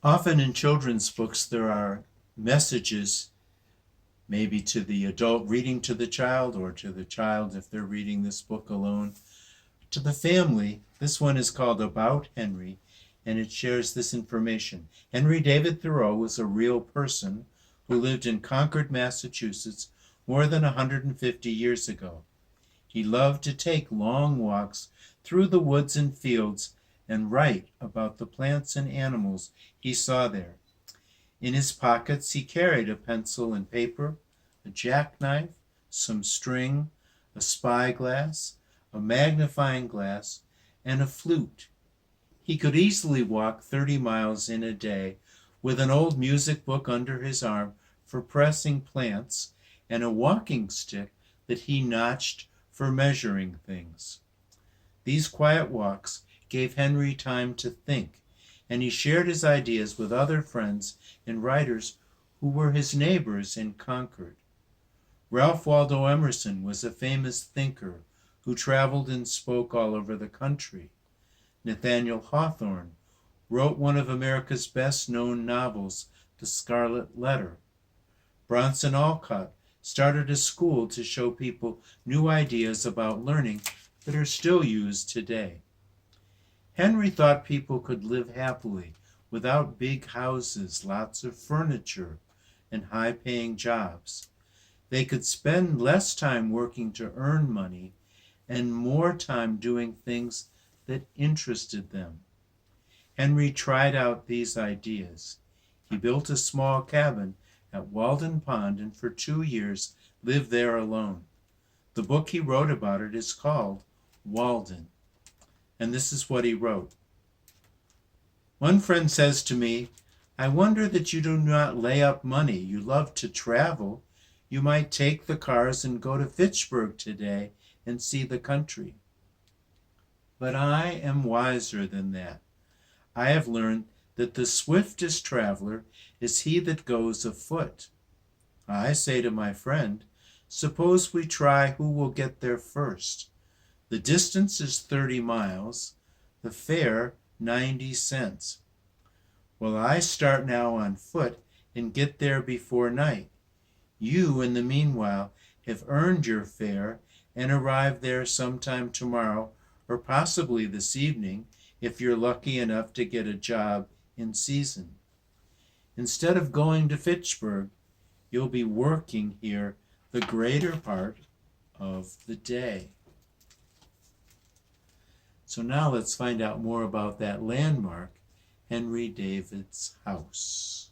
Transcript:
Often in children's books, there are messages, maybe to the adult reading to the child, or to the child if they're reading this book alone. To the family, this one is called About Henry, and it shares this information. Henry David Thoreau was a real person who lived in Concord, Massachusetts, more than 150 years ago. He loved to take long walks through the woods and fields and write about the plants and animals he saw there. In his pockets he carried a pencil and paper, a jackknife, some string, a spyglass, a magnifying glass, and a flute. He could easily walk 30 miles in a day with an old music book under his arm for pressing plants and a walking stick that he notched for measuring things. These quiet walks gave Henry time to think, and he shared his ideas with other friends and writers who were his neighbors in Concord. Ralph Waldo Emerson was a famous thinker who traveled and spoke all over the country. Nathaniel Hawthorne wrote one of America's best-known novels, The Scarlet Letter. Bronson Alcott started a school to show people new ideas about learning that are still used today. Henry thought people could live happily without big houses, lots of furniture, and high-paying jobs. They could spend less time working to earn money and more time doing things that interested them. Henry tried out these ideas. He built a small cabin at Walden Pond and for 2 years lived there alone. The book he wrote about it is called Walden. And this is what he wrote. One friend says to me, "I wonder that you do not lay up money. You love to travel. You might take the cars and go to Fitchburg today and see the country." But I am wiser than that. I have learned that the swiftest traveler is he that goes afoot. I say to my friend, suppose we try who will get there first. The distance is 30 miles, the fare 90 cents. Well, I start now on foot and get there before night. You, in the meanwhile, have earned your fare and arrive there sometime tomorrow or possibly this evening if you're lucky enough to get a job in season. Instead of going to Fitchburg, you'll be working here the greater part of the day. So now let's find out more about that landmark, Henry David's house.